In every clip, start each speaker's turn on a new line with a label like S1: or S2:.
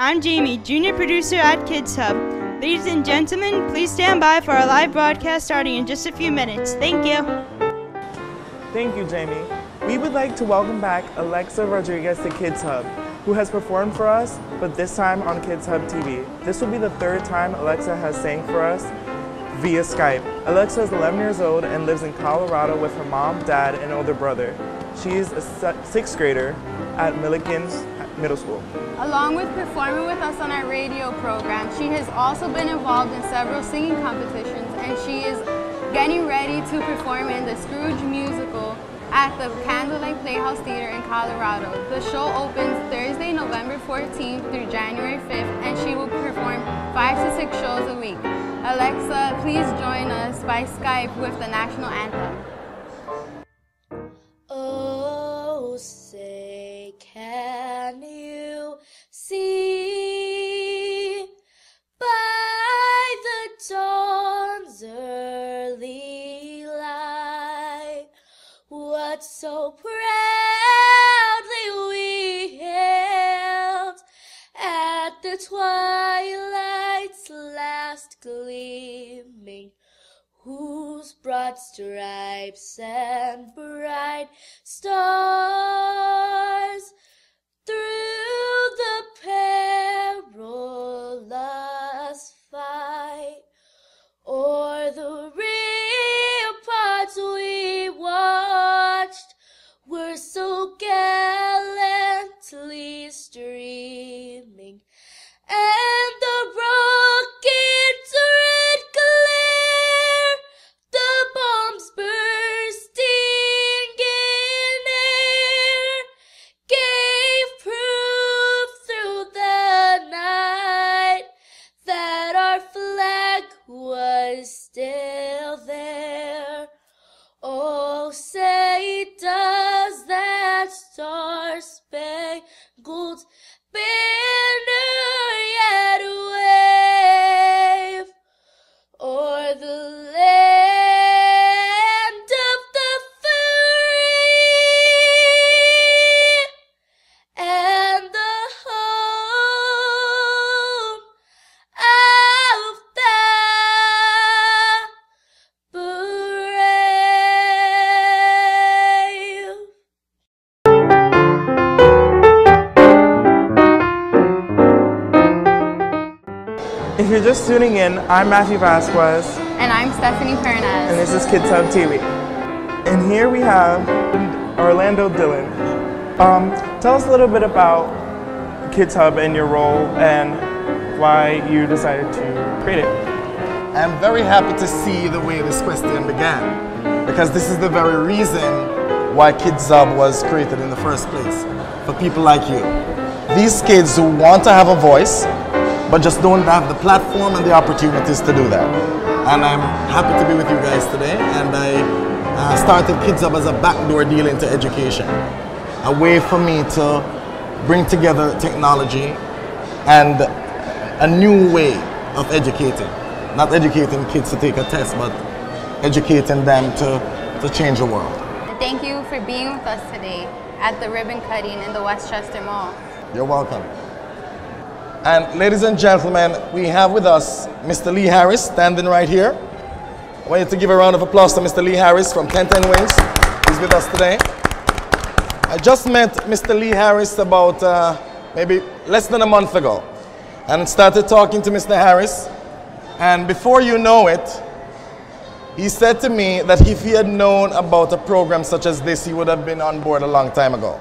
S1: I'm Jamie, junior producer at Kidz Hub. Ladies and gentlemen, please stand by for our live broadcast starting in just a few minutes. Thank you.
S2: Thank you, Jamie. We would like to welcome back Alexa Rodriguez to Kidz Hub, who has performed for us, but this time on Kidz Hub TV. This will be the third time Alexa has sang for us via Skype. Alexa is 11 years old and lives in Colorado with her mom, dad, and older brother. She is a sixth grader at Milliken Middle School.
S3: Along with performing with us on our radio program, she has also been involved in several singing competitions, and she is getting ready to perform in the Scrooge musical at the Candlelight Playhouse Theater in Colorado. The show opens Thursday, November 14th through January 5th, and she will perform 5 to 6 shows a week. Alexa, please join us by Skype with the national anthem.
S4: Oh, say, can you see by the dawn's early light what so proudly we hailed at the twilight's last gleaming, whose broad stripes and bright stars through the perilous fight o'er the ramparts we watched were so gallantly streaming, and the rocket's red glare, the bombs bursting in air, gave proof through the night that our flag was still there. Oh, say does that star-spangled banner yet wave o'er the land of the free and the home of the brave.
S2: If you're just tuning in, I'm Matthew Vasquez.
S3: And I'm Stephanie Pernas.
S2: And this is Kidz Hub TV. And here we have Orlando Dillon. Tell us a little bit about Kidz Hub and your role and why you decided to create it.
S5: I'm very happy to see the way this question began, because this is the very reason why Kidz Hub was created in the first place, for people like you. These kids who want to have a voice, but just don't have the platform and the opportunities to do that. And I'm happy to be with you guys today, and I started Kidz Hub as a backdoor deal into education, a way for me to bring together technology and a new way of educating. Not educating kids to take a test, but educating them to change the world.
S3: And thank you for being with us today at the ribbon cutting in the Westchester Mall.
S5: You're welcome. And ladies and gentlemen, we have with us Mr. Lee Harris, standing right here. I want you to give a round of applause to Mr. Lee Harris from 1010 Wings. He's with us today. I just met Mr. Lee Harris about maybe less than a month ago, and started talking to Mr. Harris. And before you know it, he said to me that if he had known about a program such as this, he would have been on board a long time ago.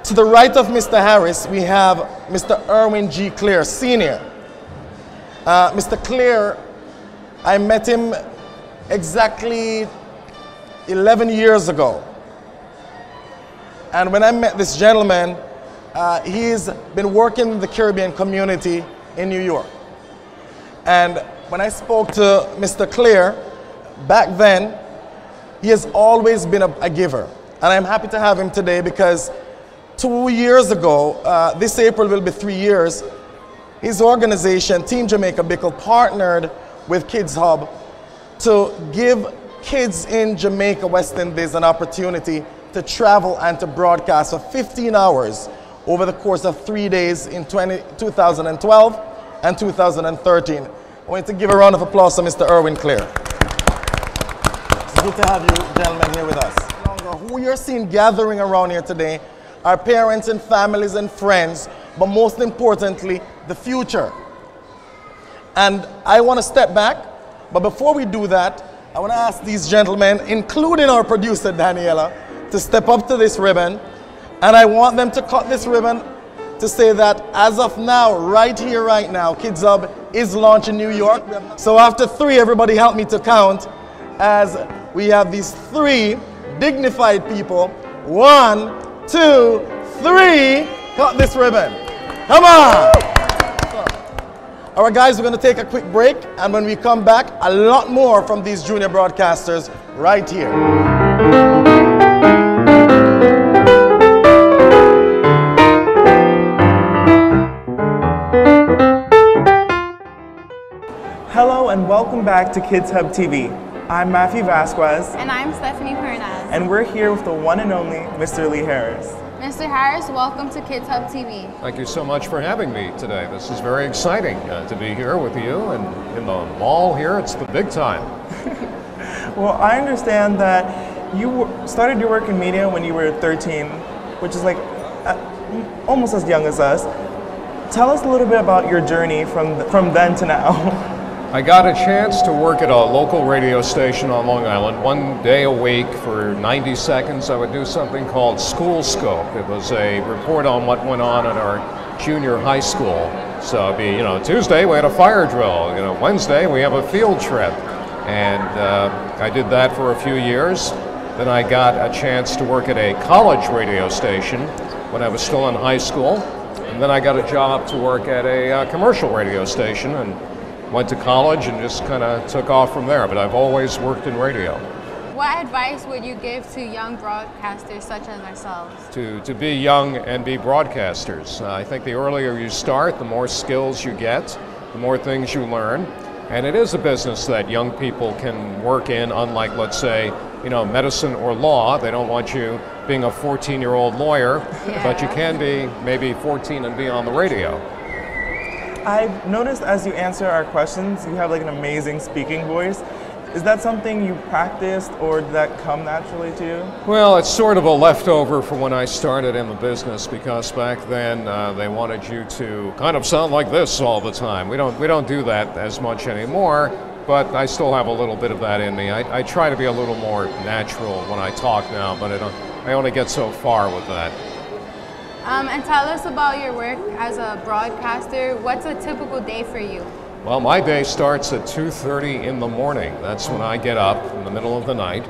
S5: To the right of Mr. Harris, we have Mr. Erwin G. Clare, Sr. Mr. Clare, I met him exactly 11 years ago. And when I met this gentleman, he's been working in the Caribbean community in New York. And when I spoke to Mr. Clare, back then, he has always been a giver. And I'm happy to have him today because 2 years ago, this April will be 3 years, his organization, Team Jamaica Bickle, partnered with Kidz Hub to give kids in Jamaica, West Indies, an opportunity to travel and to broadcast for 15 hours over the course of 3 days in 2012 and 2013. I want to give a round of applause to Mr. Erwin Clare. It's good to have you gentlemen here with us. Who you're seeing gathering around here today are parents and families and friends, but most importantly, the future. And I want to step back, but before we do that, I want to ask these gentlemen, including our producer Daniela, to step up to this ribbon. And I want them to cut this ribbon to say that as of now, right here, right now, Kidz Hub is launched in New York. So after 3, everybody help me to count as we have these 3 dignified people. 1, 2, 3, cut this ribbon. Come on! All right, guys, we're going to take a quick break, and when we come back, a lot more from these junior broadcasters right here.
S2: Hello and welcome back to Kidz Hub TV. I'm Matthew Vasquez.
S3: And I'm Stephanie Pernas.
S2: And we're here with the one and only Mr. Lee Harris.
S3: Mr. Harris, welcome to Kidz Hub TV.
S6: Thank you so much for having me today. This is very exciting to be here with you and in the mall here. It's the big time.
S2: Well, I understand that you started your work in media when you were 13, which is like almost as young as us. Tell us a little bit about your journey from then to now.
S6: I got a chance to work at a local radio station on Long Island 1 day a week for 90 seconds. I would do something called School Scope. It was a report on what went on at our junior high school. So it'd be, Tuesday we had a fire drill. Wednesday we have a field trip. And I did that for a few years. Then I got a chance to work at a college radio station when I was still in high school. And then I got a job to work at a commercial radio station and went to college and just kind of took off from there, but I've always worked in radio.
S3: What advice would you give to young broadcasters such as ourselves?
S6: To be young and be broadcasters. I think the earlier you start, the more skills you get, the more things you learn. And it is a business that young people can work in, unlike, let's say, medicine or law. They don't want you being a 14-year-old lawyer, but you can be maybe 14 and be on the radio.
S2: I've noticed as you answer our questions, you have like an amazing speaking voice. Is that something you practiced or did that come naturally to you?
S6: Well, it's sort of a leftover from when I started in the business, because back then they wanted you to kind of sound like this all the time. We don't do that as much anymore, but I still have a little bit of that in me. I try to be a little more natural when I talk now, but I only get so far with that.
S3: And tell us about your work as a broadcaster. What's a typical day for you?
S6: Well, my day starts at 2:30 in the morning. That's when I get up in the middle of the night,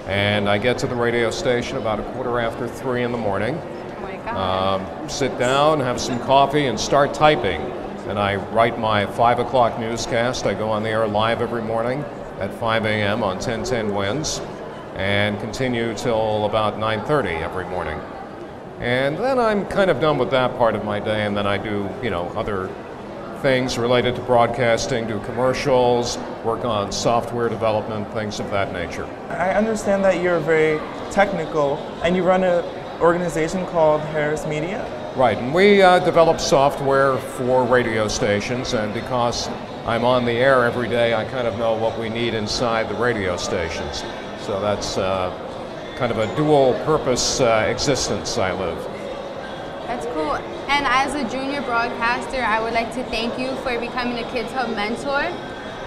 S6: and I get to the radio station about 3:15 in the morning.
S3: Oh my God.
S6: Sit down, have some coffee, and start typing. And I write my 5 o'clock newscast. I go on the air live every morning at 5 a.m. on 1010 Winds, and continue till about 9:30 every morning. And then I'm kind of done with that part of my day, and then I do, other things related to broadcasting, do commercials, work on software development, things of that nature.
S2: I understand that you're very technical, and you run an organization called Harris Media?
S6: Right, and we develop software for radio stations, and because I'm on the air every day, I kind of know what we need inside the radio stations. So that's kind of a dual purpose existence I live.
S3: That's cool. And as a junior broadcaster, I would like to thank you for becoming a Kidz Hub mentor.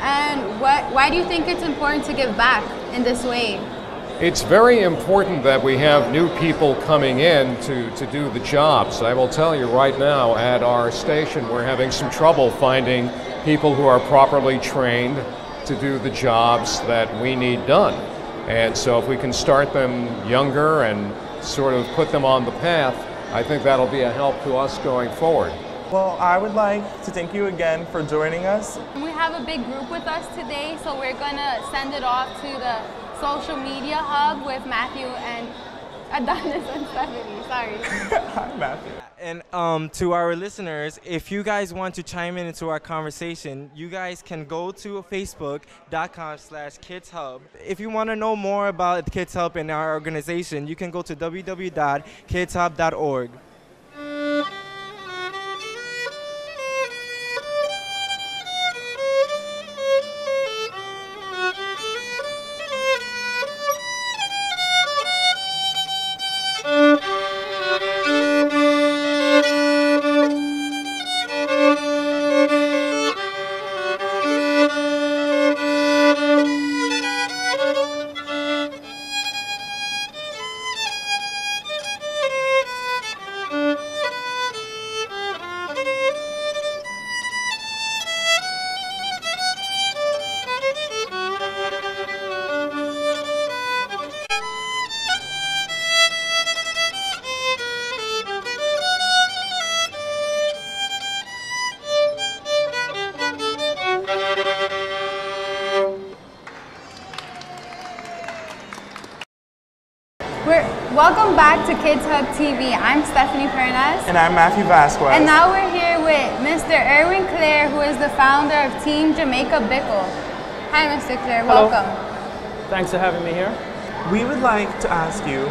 S3: And why do you think it's important to give back in this way?
S6: It's very important that we have new people coming in to do the jobs. I will tell you right now, at our station, we're having some trouble finding people who are properly trained to do the jobs that we need done. And so if we can start them younger and sort of put them on the path, I think that'll be a help to us going forward.
S2: Well, I would like to thank you again for joining us.
S3: We have a big group with us today, so we're going to send it off to the social media hub with Matthew and Adonis and Stephanie. Sorry.
S2: Hi, Matthew.
S7: And to our listeners, if you guys want to chime in into our conversation, you guys can go to facebook.com/Kidz Hub. If you want to know more about Kidz Hub and our organization, you can go to www.kidshub.org.
S3: Welcome back to Kidz Hub TV. I'm Stephanie Pernas.
S2: And I'm Matthew Vasquez.
S3: And now we're here with Mr. Erwin Clare, who is the founder of Team Jamaica Bickle. Hi, Mr. Clare.
S8: Hello.
S3: Welcome.
S8: Thanks for having me here.
S2: We would like to ask you,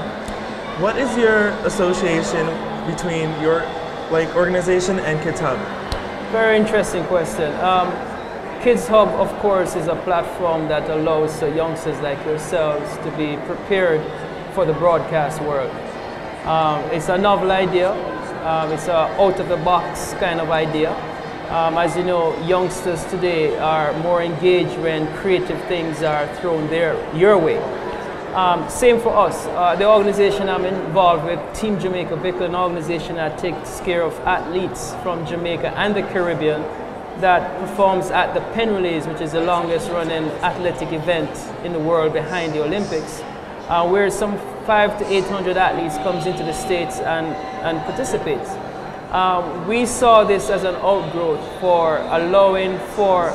S2: what is your association between your organization and Kidz Hub?
S8: Very interesting question. Kidz Hub, of course, is a platform that allows youngsters like yourselves to be prepared for the broadcast world. It's a novel idea. It's an out-of-the-box kind of idea. As you know, youngsters today are more engaged when creative things are thrown your way. Same for us. The organization I'm involved with, Team Jamaica Bickle, an organization that takes care of athletes from Jamaica and the Caribbean that performs at the Pen Relays, which is the longest running athletic event in the world behind the Olympics, where some 500 to 800 athletes comes into the States and participates. We saw this as an outgrowth for allowing for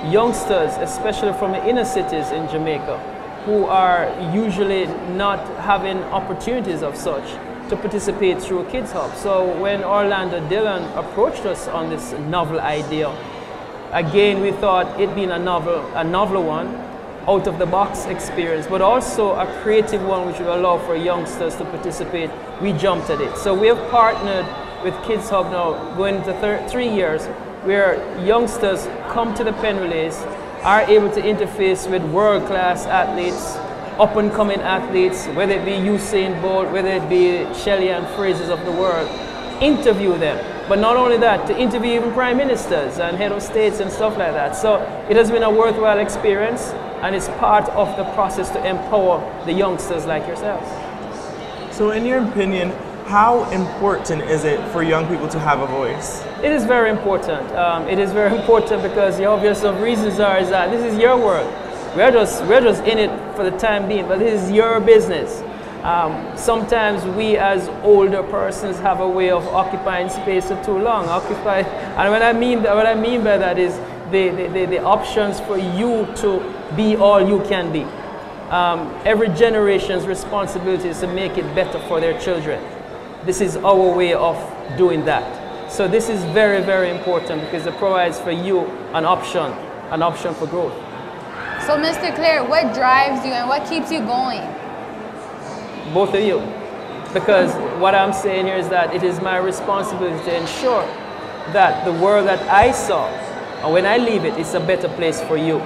S8: youngsters, especially from the inner cities in Jamaica, who are usually not having opportunities of such, to participate through Kidz Hub. So when Orlando Dillon approached us on this novel idea, again we thought it being a novel one, out of the box experience, but also a creative one which will allow for youngsters to participate. We jumped at it. So we have partnered with Kidz Hub now going into 3 years, where youngsters come to the Pen Relays, are able to interface with world-class athletes, up-and-coming athletes, whether it be Usain Bolt, whether it be Shelley and Frasers of the world, interview them. But not only that, to interview even prime ministers and head of states and stuff like that. So it has been a worthwhile experience, and it's part of the process to empower the youngsters like yourselves.
S2: So in your opinion, how important is it for young people to have a voice?
S8: It is very important. It is very important because the obvious of reasons is that this is your world. We're just in it for the time being, but this is your business. Sometimes we as older persons have a way of occupying space for too long. And what I mean by that is the options for you to be all you can be. Every generation's responsibility is to make it better for their children. This is our way of doing that. So this is very, very important because it provides for you an option for growth.
S3: So, Mr. Clare, what drives you and what keeps you going?
S8: Both of you. Because what I'm saying here is that it is my responsibility to ensure that the world that I saw, and when I leave it, it's a better place for you.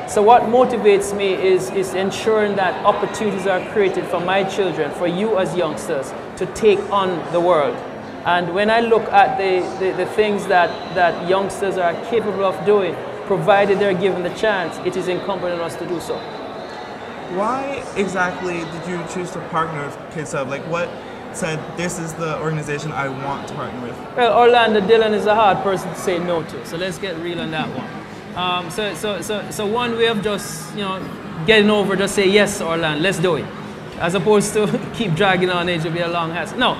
S8: So what motivates me is ensuring that opportunities are created for my children, for you as youngsters, to take on the world. And when I look at the things that youngsters are capable of doing, provided they're given the chance, it is incumbent on us to do so.
S2: Why exactly did you choose to partner with Kidz Hub? What said this is the organization I want to partner with?
S8: Well, Orlando Dillon is a hard person to say no to, so let's get real on that one. So one way of just getting over, just say yes, Orlando, let's do it, as opposed to keep dragging on it to be a long hassle. No,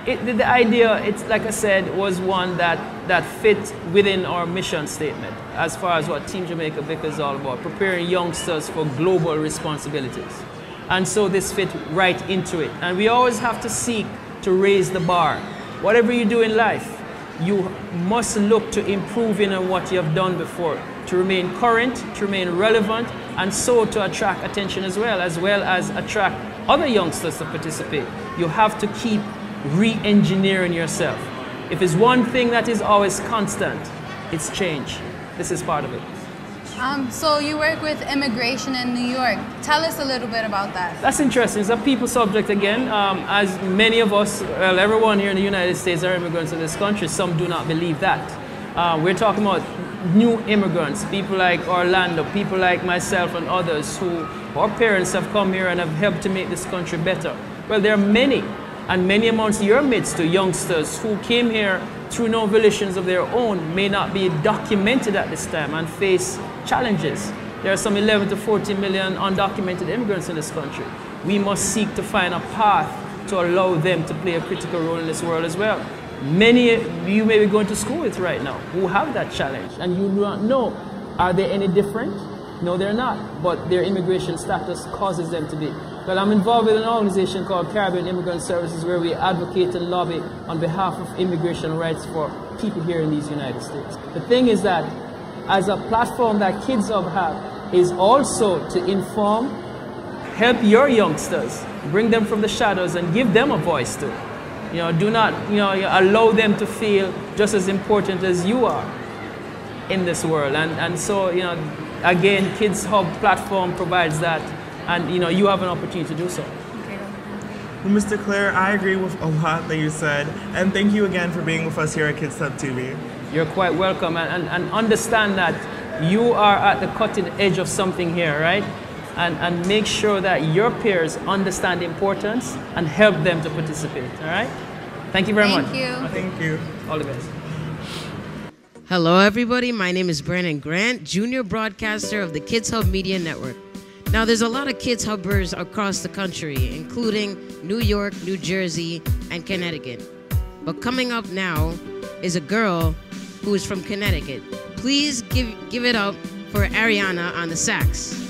S8: the idea, it's like I said, was one that fit within our mission statement as far as what Team Jamaica Bickle is all about, preparing youngsters for global responsibilities. And so this fit right into it. And we always have to seek to raise the bar. Whatever you do in life, you must look to improving on what you have done before, to remain current, to remain relevant, and so to attract attention as well as attract other youngsters to participate. You have to keep re-engineering yourself. If it's one thing that is always constant, it's change. This is part of it.
S3: So you work with immigration in New York. Tell us a little bit about that.
S8: That's interesting. It's a people subject again. As many of us, well, everyone here in the United States are immigrants in this country. Some do not believe that. We're talking about new immigrants, people like Orlando, people like myself and others who, our parents have come here and have helped to make this country better. Well, there are many, and many amongst your midst, youngsters who came here through no volitions of their own, may not be documented at this time and face challenges. There are some 11 to 14 million undocumented immigrants in this country. We must seek to find a path to allow them to play a critical role in this world as well. Many you may be going to school with right now who have that challenge, and you do not know, are they any different? No, they're not, but their immigration status causes them to be. Well, I'm involved with an organization called Caribbean Immigrant Services where we advocate and lobby on behalf of immigration rights for people here in these United States. The thing is that as a platform that Kidz Hub have is also to inform, help your youngsters, bring them from the shadows and give them a voice too. You know, do not, allow them to feel just as important as you are in this world. And so, again, Kidz Hub platform provides that, and you have an opportunity to do so.
S2: Well, Mr. Clare, I agree with a lot that you said, and thank you again for being with us here at Kidz Hub TV.
S8: You're quite welcome, and understand that you are at the cutting edge of something here, right? And make sure that your peers understand the importance and help them to participate, all right? Thank you very much.
S2: Thank you.
S8: All the best.
S9: Hello, everybody. My name is Brandon Grant, junior broadcaster of the Kidz Hub Media Network. Now, there's a lot of Kidz Hubbers across the country, including New York, New Jersey, and Connecticut. But coming up now is a girl who is from Connecticut. Please give it up for Ariana on the sax.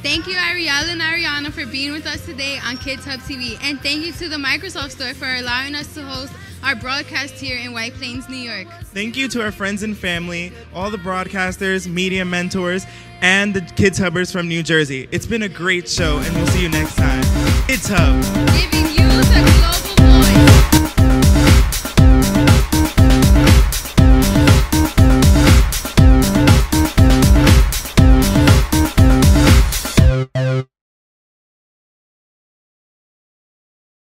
S3: Thank you, Ariel and Ariana, for being with us today on Kidz Hub TV. And thank you to the Microsoft Store for allowing us to host our broadcast here in White Plains, New York.
S2: Thank you to our friends and family, all the broadcasters, media mentors, and the Kidz Hubbers from New Jersey. It's been a great show, and we'll see you next time. Kidz Hub.
S3: Giving you the global